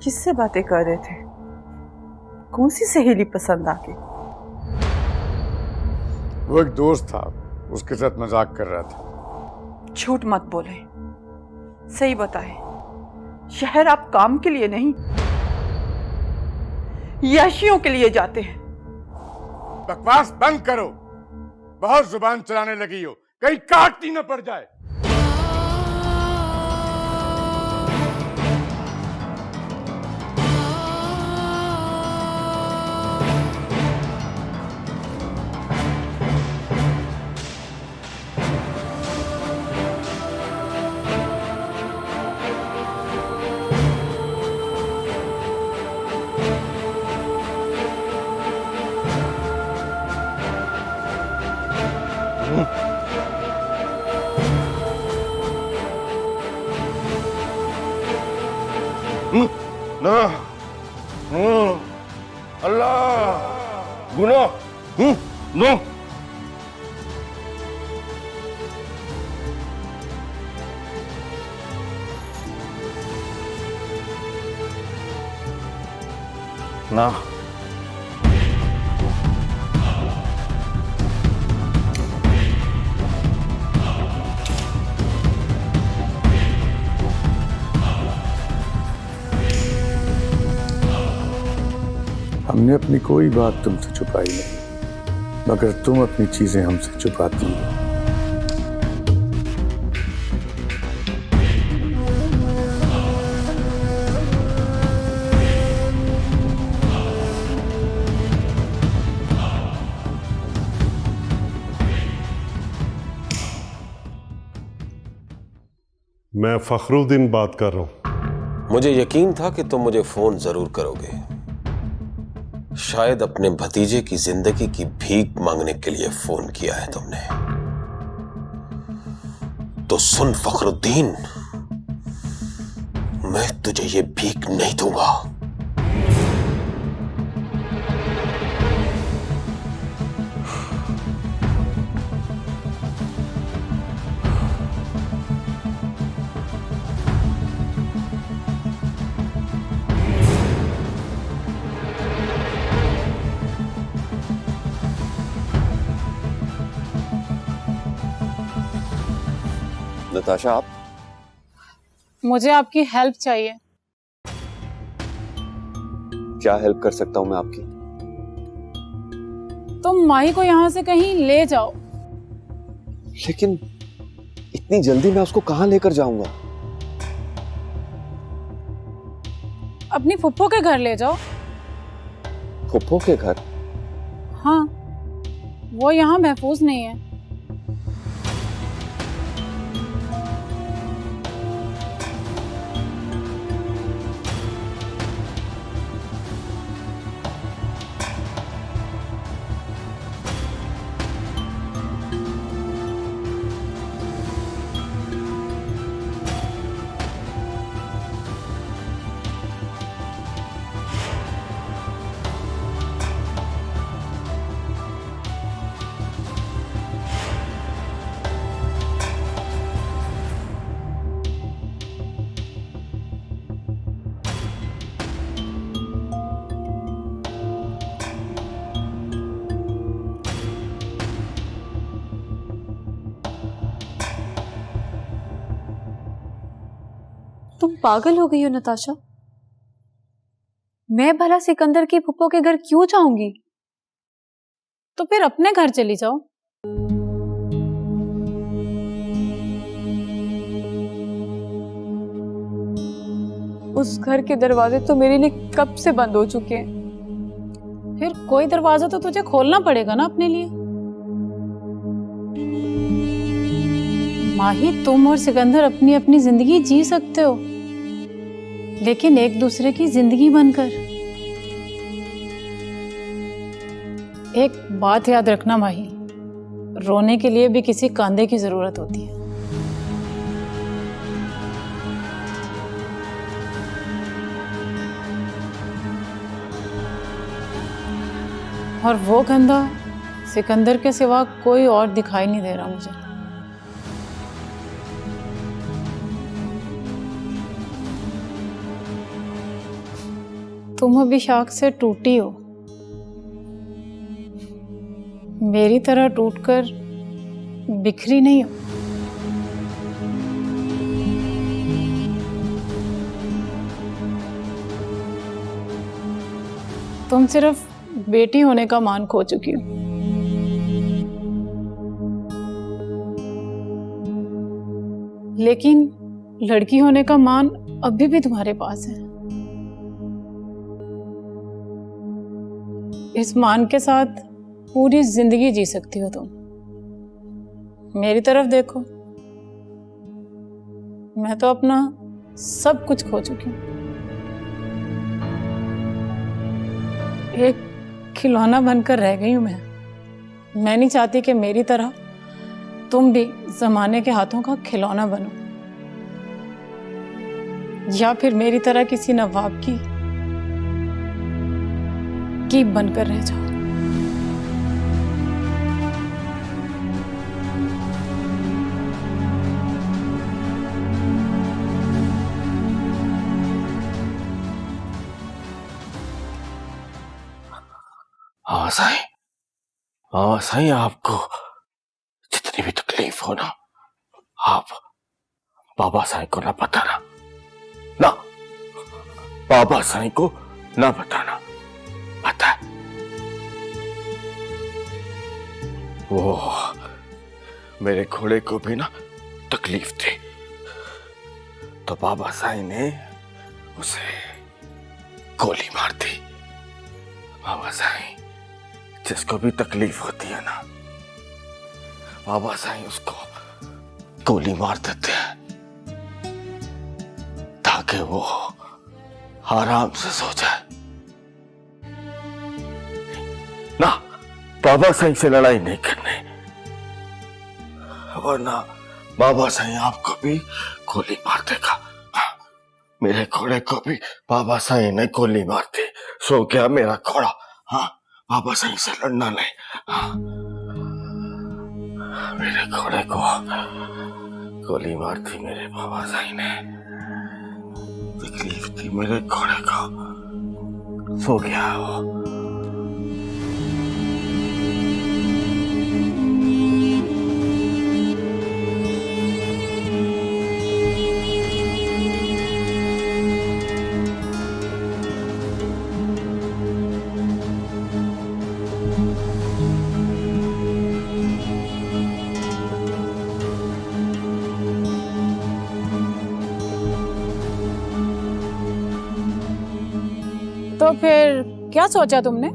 किससे बातें कर रहे थे? कौन सी सहेली पसंद आ गई? वो एक दोस्त था, उसके साथ मजाक कर रहा था। झूठ मत बोले, सही बताए। शहर आप काम के लिए नहीं, याशियों के लिए जाते हैं। बकवास बंद करो, बहुत जुबान चलाने लगी हो, कहीं काटती न पड़ जाए। ना अल्लाह गुनाह नो ना हमने अपनी कोई बात तुमसे छुपाई नहीं, मगर तुम अपनी चीजें हमसे छुपाती हो। मैं फखरुद्दीन बात कर रहा हूं। मुझे यकीन था कि तुम मुझे फोन जरूर करोगे। शायद अपने भतीजे की जिंदगी की भीख मांगने के लिए फोन किया है तुमने। तो सुन फखरुद्दीन, मैं तुझे ये भीख नहीं दूंगा। नताशा, आप? मुझे आपकी हेल्प चाहिए। क्या हेल्प कर सकता हूं मैं आपकी? तुम माही को यहां से कहीं ले जाओ। लेकिन इतनी जल्दी मैं उसको कहां लेकर जाऊंगा? अपनी फुप्पो के घर ले जाओ। फुप्पो के घर? हाँ, वो यहाँ महफूज नहीं है। तुम पागल हो गई हो नताशा। मैं भला सिकंदर की फुप्पो के घर क्यों जाऊंगी? तो फिर अपने घर चली जाओ। उस घर के दरवाजे तो मेरे लिए कब से बंद हो चुके हैं। फिर कोई दरवाजा तो तुझे खोलना पड़ेगा ना अपने लिए। माही, तुम और सिकंदर अपनी अपनी जिंदगी जी सकते हो, लेकिन एक दूसरे की जिंदगी बनकर। एक बात याद रखना माही, रोने के लिए भी किसी कांधे की जरूरत होती है। और वो कंधा सिकंदर के सिवा कोई और दिखाई नहीं दे रहा मुझे। तुम अभी शाख से टूटी हो, मेरी तरह टूटकर बिखरी नहीं हो। तुम सिर्फ बेटी होने का मान खो चुकी हो। लेकिन लड़की होने का मान अभी भी तुम्हारे पास है। इस मान के साथ पूरी जिंदगी जी सकती हो तुम। मेरी तरफ देखो, मैं तो अपना सब कुछ खो चुकी हूँ। एक खिलौना बनकर रह गई हूं मैं नहीं चाहती कि मेरी तरह तुम भी जमाने के हाथों का खिलौना बनो, या फिर मेरी तरह किसी नवाब की कीप बनकर रह जाओ। हाँ साईं, हाँ साईं, आपको जितनी भी तकलीफ हो ना, आप बाबा साईं को ना बताना, ना बाबा साईं को ना बताना। पता है वो मेरे घोड़े को भी ना तकलीफ थी, तो बाबा साईं ने उसे गोली मार दी। बाबा साईं जिसको भी तकलीफ होती है ना, बाबा साईं उसको गोली मार देते हैं ताकि वो आराम से सो जाए। ना बाबा साईं से लड़ाई नहीं करनी, वरना बाबा साईं आपको भी गोली मार देगा। मेरे घोड़े को भी बाबा साईं ने गोली मार दी। सो गया मेरा घोड़ा। हाँ, बाबा साईं से लड़ना नहीं। हाँ, मेरे घोड़े को गोली मार दी मेरे बाबा साईं ने। तकलीफ थी मेरे घोड़े को, सो गया वो। तो फिर क्या सोचा तुमने?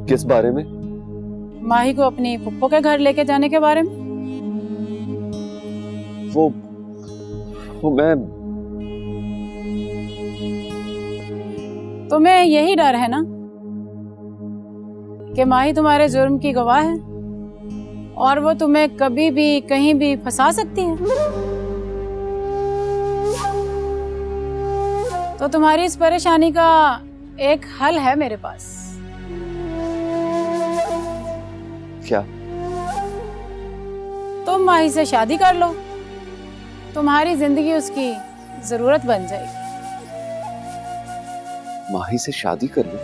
किस बारे में? माही को अपनी फुप्पो के घर लेके जाने के बारे में। वो मैं तुम्हें यही डर है ना कि माही तुम्हारे जुर्म की गवाह है और वो तुम्हें कभी भी कहीं भी फंसा सकती है। तो तुम्हारी इस परेशानी का एक हल है मेरे पास। क्या? तुम माही से शादी कर लो, तुम्हारी जिंदगी उसकी जरूरत बन जाएगी। माही से शादी कर लो?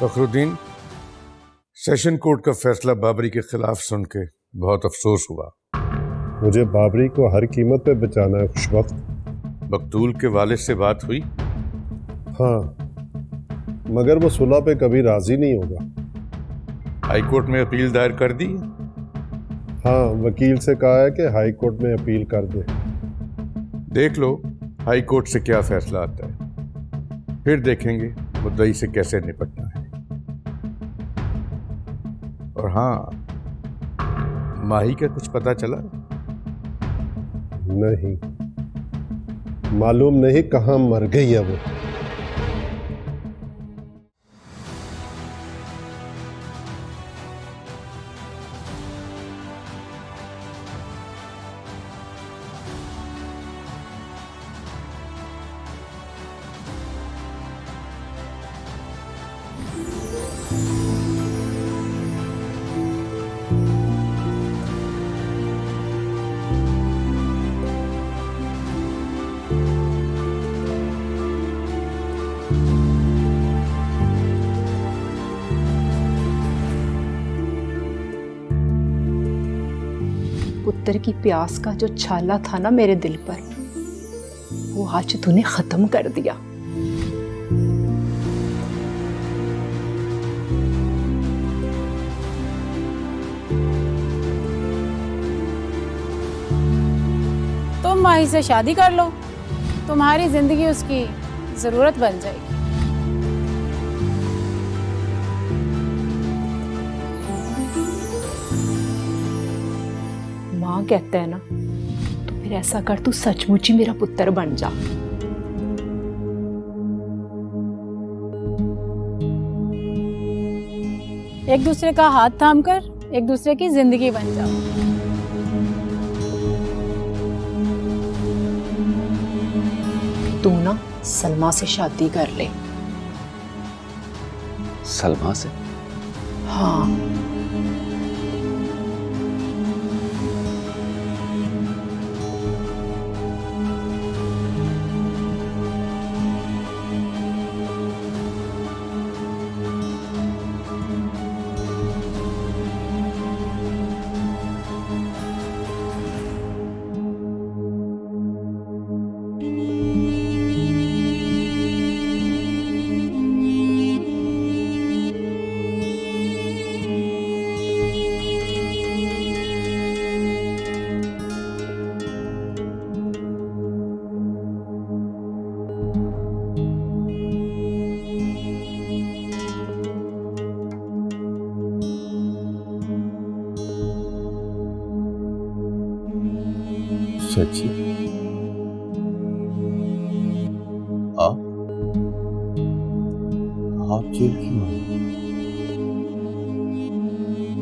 फखरुद्दीन, सेशन कोर्ट का फैसला बाबरी के खिलाफ सुन के बहुत अफसोस हुआ। मुझे बाबरी को हर कीमत पे बचाना है खुशवक्त। मकतूल के वालिद से बात हुई? हाँ, मगर वो सुलह पे कभी राजी नहीं होगा। हाई कोर्ट में अपील दायर कर दी? हाँ, वकील से कहा है कि हाई कोर्ट में अपील कर दे। देख लो हाई कोर्ट से क्या फैसला आता है, फिर देखेंगे मुद्दई से कैसे निपटना है। और हाँ, माही का कुछ पता चला? नहीं, मालूम नहीं कहाँ मर गई है वो। पुत्र की प्यास का जो छाला था ना मेरे दिल पर, वो आज तूने खत्म कर दिया। तुम माही से शादी कर लो, तुम्हारी जिंदगी उसकी जरूरत बन जाएगी। माँ कहता है ना, तो फिर ऐसा कर, तू सचमुच ही मेरा पुत्र बन जा। एक दूसरे का हाथ थाम कर एक दूसरे की जिंदगी बन जाओ। तू ना सलमा से शादी कर ले। सलमा से? हाँ। सच्ची? आप जेल क्यों आए?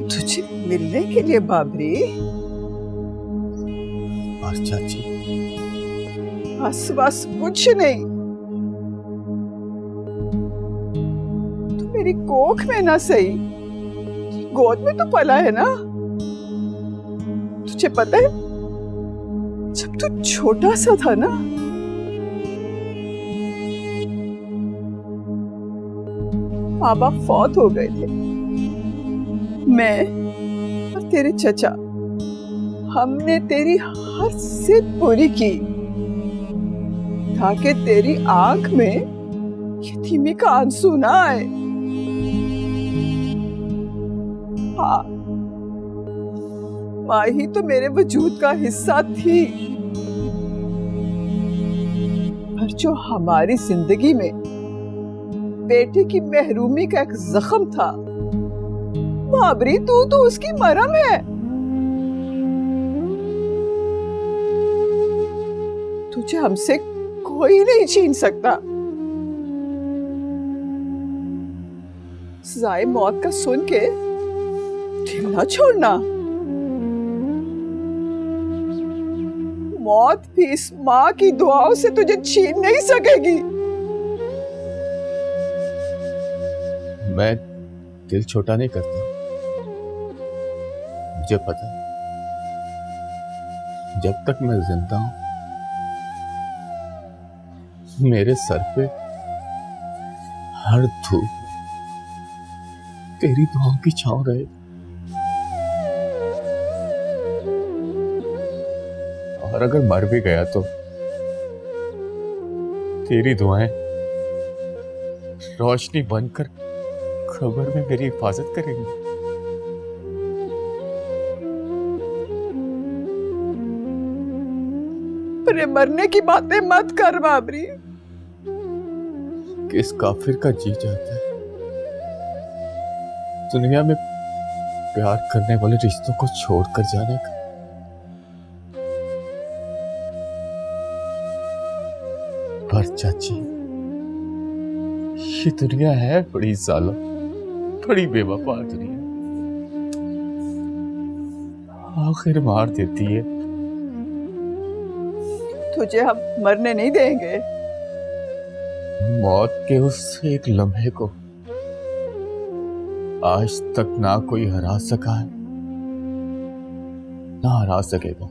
तुझे मिलने के लिए बाबरी। और चाची? बस बस कुछ नहीं, तू मेरी कोख में ना सही, गोद में तो पला है ना। तुझे पता है, जब तू छोटा सा था ना, माँ बाप फौत हो गए थे। मैं और तेरे चचा, हमने तेरी हर जिद पूरी की ताकि तेरी आंख में यतीमी का आंसू ना आए। हाँ, माँ ही तो मेरे वजूद का हिस्सा थी, पर जो हमारी जिंदगी में बेटे की महरूमी का एक जख्म था, बाबरी तू तो उसकी मरहम है। तुझे हमसे कोई नहीं छीन सकता। सजाए मौत का सुन के दिल ना छोड़ना। मौत भी इस माँ की दुआओं से तुझे छीन नहीं सकेगी। मैं दिल छोटा नहीं करता, मुझे पता है, जब तक मैं जिंदा हूं मेरे सर पे हर धूप तेरी दुआओं की छांव रहे। और अगर मर भी गया तो तेरी दुआएं रोशनी बनकर खबर में मेरी हिफाजत करेंगी। पर मरने की बातें मत कर बाबरी। किस काफिर का जी चाहता है दुनिया में प्यार करने वाले रिश्तों को छोड़कर जाने का? पर चाची, ये दुनिया है बड़ी जालिम, बड़ी बेवफा दुनिया, आखिर मार देती है। तुझे हम मरने नहीं देंगे। मौत के उस एक लम्हे को आज तक ना कोई हरा सका है, ना हरा सकेगा।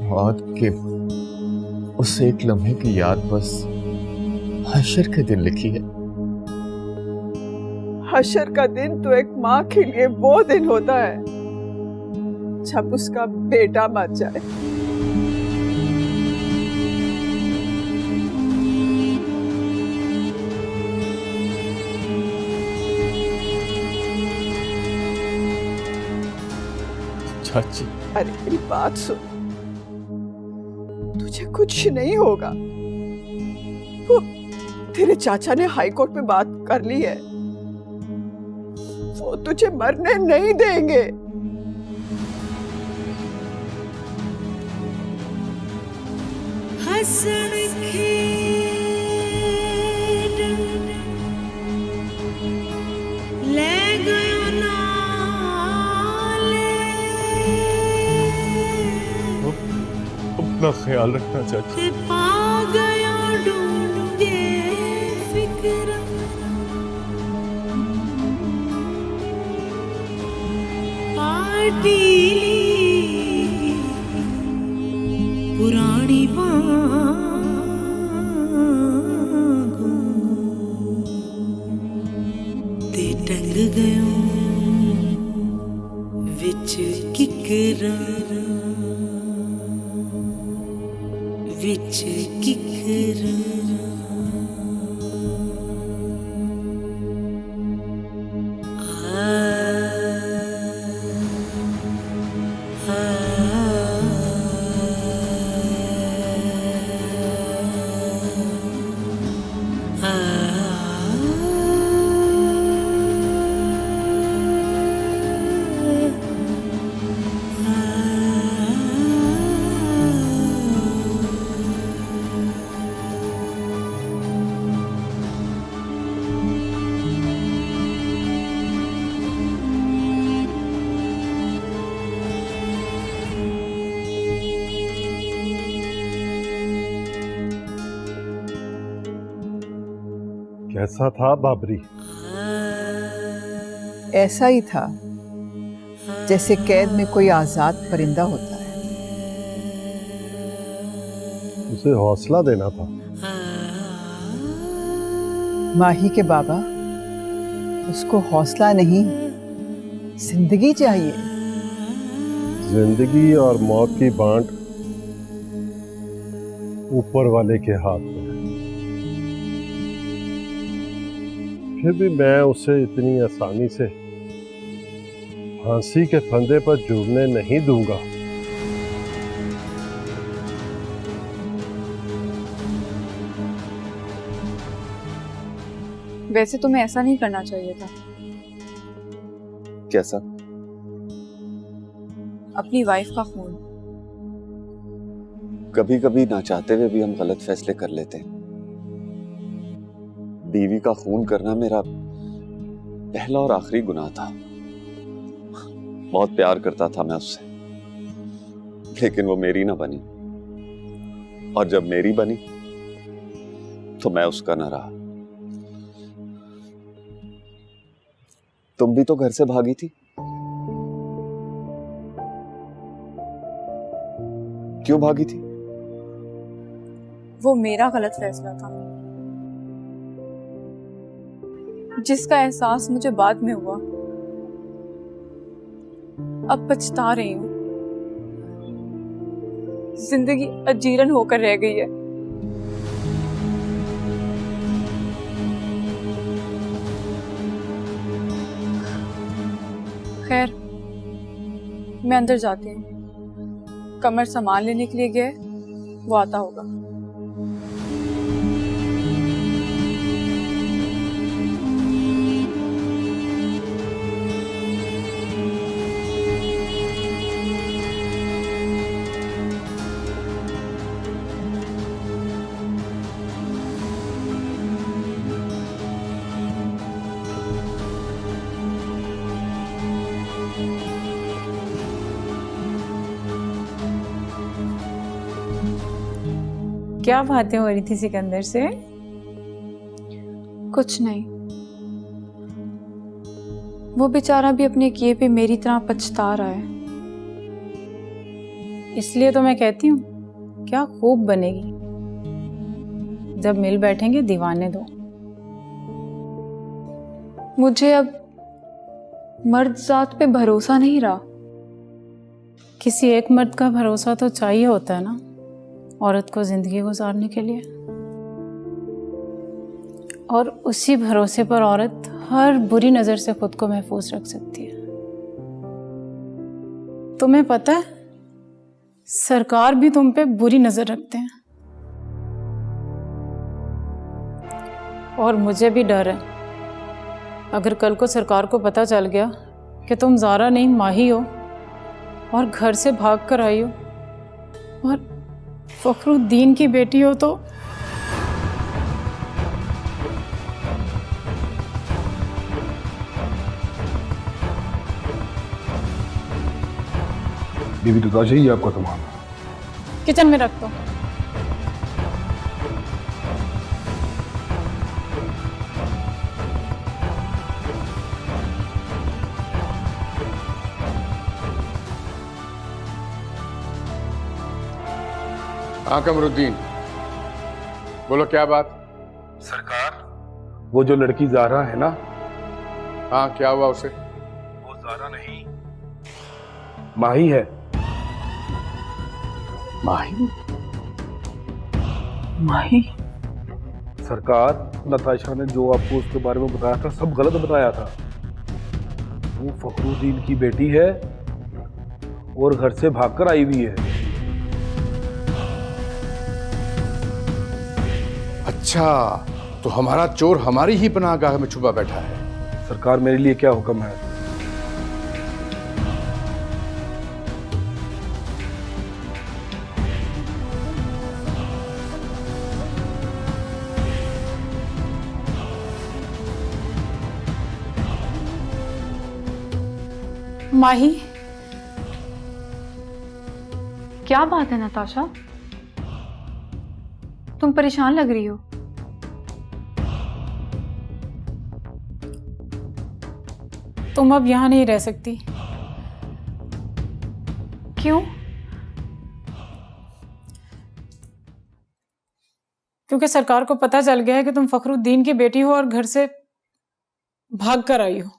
मौत के उस एक लम्हे की याद बस हशर के दिन लिखी है। हशर का दिन तो एक माँ के लिए वो दिन होता है जब उसका बेटा मर जाए। चाची, अरे मेरी बात सुन, तुझे कुछ नहीं होगा। वो तेरे चाचा ने हाई कोर्ट में बात कर ली है, वो तुझे मरने नहीं देंगे। हसन खेड ले गयो नाले, अपना ख्याल रखना चाची। ते पा गयो डूंगे फिक्र, पार्टी पुरानी वांगू ते टंग गयो विच किकरा, विच किकरा। कैसा था बाबरी? ऐसा ही था जैसे कैद में कोई आजाद परिंदा होता है। उसे हौसला देना था। माही के बाबा, उसको हौसला नहीं, जिंदगी चाहिए। जिंदगी और मौत की बांट ऊपर वाले के हाथ में है। फिर भी मैं उसे इतनी आसानी से फांसी के फंदे पर जुड़ने नहीं दूंगा। वैसे तुम्हें ऐसा नहीं करना चाहिए था। कैसा? अपनी वाइफ का खून। कभी कभी ना चाहते हुए भी हम गलत फैसले कर लेते हैं। बीवी का खून करना मेरा पहला और आखिरी गुनाह था। बहुत प्यार करता था मैं उससे, लेकिन वो मेरी ना बनी, और जब मेरी बनी तो मैं उसका ना रहा। तुम भी तो घर से भागी थी, क्यों भागी थी? वो मेरा गलत फैसला था, जिसका एहसास मुझे बाद में हुआ। अब पछता रही हूं। जिंदगी अजीरन होकर रह गई है। खैर, मैं अंदर जाती हूँ। कमर सामान लेने के लिए गया है, वो आता होगा। क्या बातें हो रही थी सिकंदर से? कुछ नहीं। वो बेचारा भी अपने किए पे मेरी तरह पछता रहा है। इसलिए तो मैं कहती हूँ, क्या खूब बनेगी। जब मिल बैठेंगे दीवाने दो। मुझे अब मर्द जात पे भरोसा नहीं रहा। किसी एक मर्द का भरोसा तो चाहिए होता है ना औरत को जिंदगी गुजारने के लिए, और उसी भरोसे पर औरत हर बुरी नजर से खुद को महफूज रख सकती है। तुम्हें पता है सरकार भी तुम पे बुरी नजर रखते हैं, और मुझे भी डर है अगर कल को सरकार को पता चल गया कि तुम ज़ारा नहीं माही हो और घर से भाग कर आई हो और फखरुद्दीन की बेटी हो तो। बीवी तो चाहिए आपको सामान, किचन में रख दो। हाँ कमरुद्दीन, बोलो क्या बात। सरकार वो जो लड़की ज़ारा है ना, हाँ क्या हुआ उसे? वो ज़ारा नहीं माही है। माही? माही? सरकार नताशा ने जो आपको उसके बारे में बताया था सब गलत बताया था। वो फखरुद्दीन की बेटी है और घर से भागकर आई हुई है। अच्छा, तो हमारा चोर हमारी ही पनाहगाह में छुपा बैठा है। सरकार मेरे लिए क्या हुक्म है? माही? क्या बात है नताशा, तुम परेशान लग रही हो। तुम अब यहाँ नहीं रह सकती। क्यों? क्योंकि सरकार को पता चल गया है कि तुम फखरुद्दीन की बेटी हो और घर से भाग कर आई हो।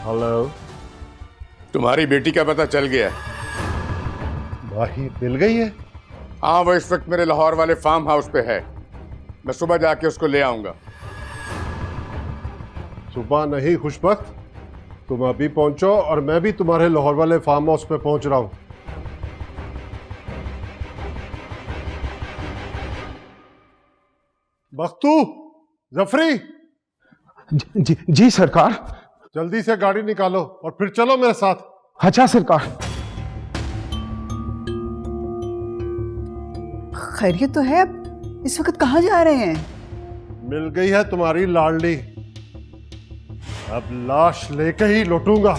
हेलो, तुम्हारी बेटी का पता चल गया है? माही मिल गई है? हाँ, वो इस वक्त मेरे लाहौर वाले फार्म हाउस पे है। मैं सुबह जाके उसको ले आऊंगा। सुबह नहीं खुशबख्त, तुम अभी पहुंचो और मैं भी तुम्हारे लाहौर वाले फार्म हाउस पे पहुंच रहा हूं। बख्तू, जफरी, जी सरकार। जल्दी से गाड़ी निकालो और फिर चलो मेरे साथ। अच्छा सरकार। खैरियत तो है? अब इस वक्त कहाँ जा रहे हैं? मिल गई है तुम्हारी लाडली, अब लाश लेके ही लौटूंगा।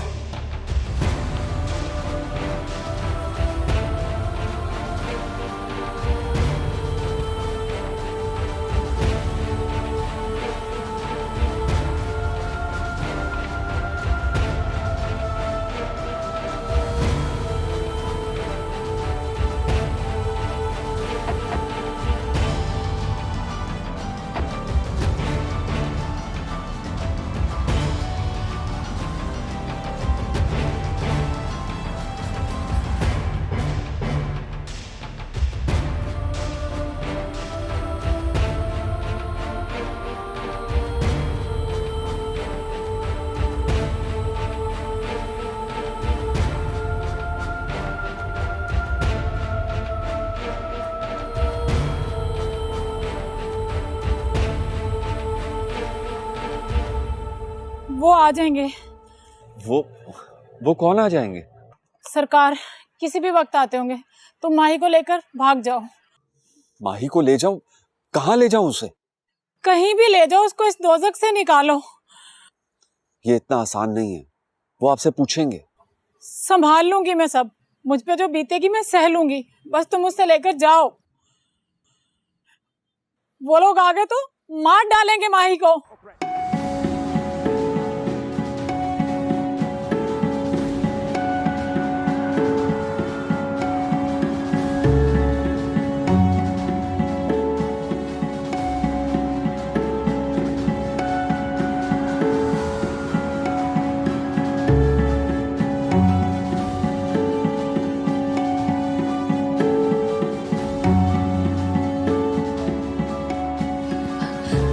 वो आ जाएंगे। वो कौन आ जाएंगे? सरकार किसी भी वक्त आते होंगे। तुम माही को लेकर भाग जाओ। माही को ले जाऊं? कहाँ ले जाऊं उसे? कहीं भी ले जाओ, उसको इस दोजख से निकालो। ये इतना आसान नहीं है, वो आपसे पूछेंगे। संभाल लूंगी मैं सब। मुझ पे जो बीतेगी मैं सह लूंगी, बस तुम मुझसे लेकर जाओ। वो लोग आ गए तो मार डालेंगे माही को।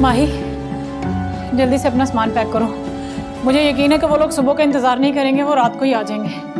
माही, जल्दी से अपना सामान पैक करो। मुझे यकीन है कि वो लोग सुबह का इंतजार नहीं करेंगे, वो रात को ही आ जाएंगे।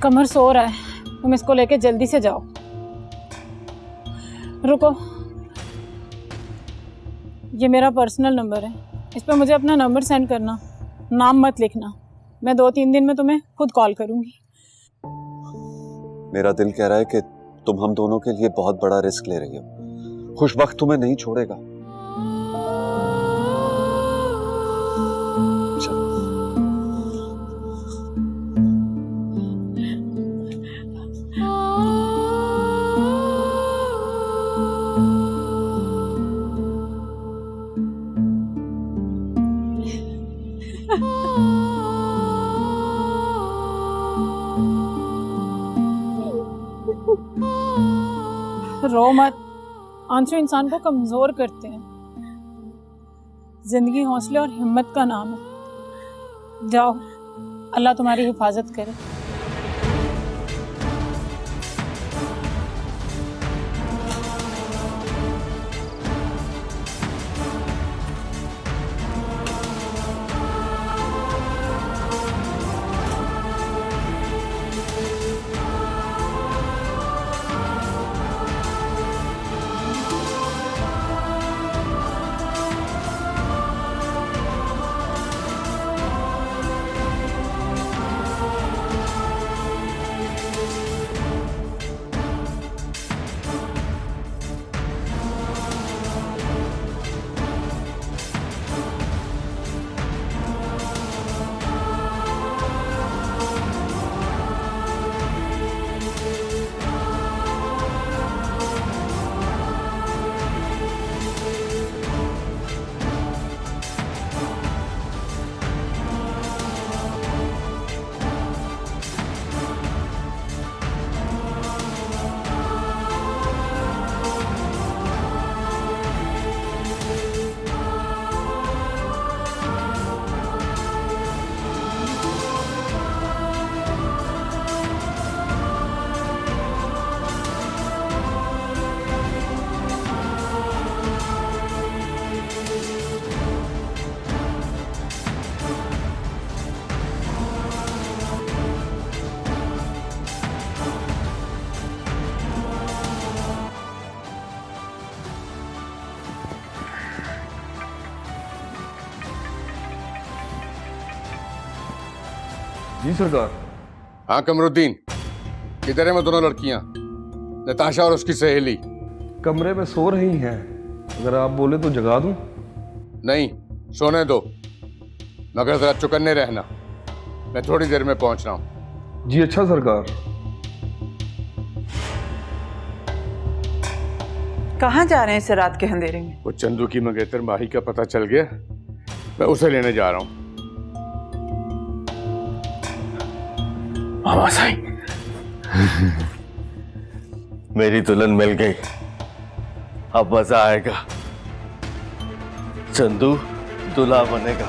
कमर सो रहा है, तुम इसको लेके जल्दी से जाओ। रुको, ये मेरा पर्सनल नंबर है, इस पर मुझे अपना नंबर सेंड करना, नाम मत लिखना। मैं 2-3 दिन में तुम्हें खुद कॉल करूंगी। मेरा दिल कह रहा है कि तुम हम दोनों के लिए बहुत बड़ा रिस्क ले रही हो। खुशबख्त तुम्हें नहीं छोड़ेगा। रो मत, आंसू इंसान को कमजोर करते हैं। जिंदगी हौसले और हिम्मत का नाम है। जाओ, अल्लाह तुम्हारी हिफाजत करे। जी सरकार। हाँ कमरुद्दीन, किधर है वो दोनों लड़कियां, नताशा और उसकी सहेली? कमरे में सो रही हैं, अगर आप बोले तो जगा दूं? नहीं, सोने दो, मगर जरा चौकन्ने रहना, मैं थोड़ी देर में पहुंच रहा हूं। जी अच्छा सरकार। कहाँ जा रहे हैं इस रात के अंधेरे में? वो चंदू की मंगेतर माही का पता चल गया, मैं उसे लेने जा रहा हूं। बाबा साई, मेरी दुल्हन मिल गई, अब मजा आएगा। चंदू दूल्हा बनेगा।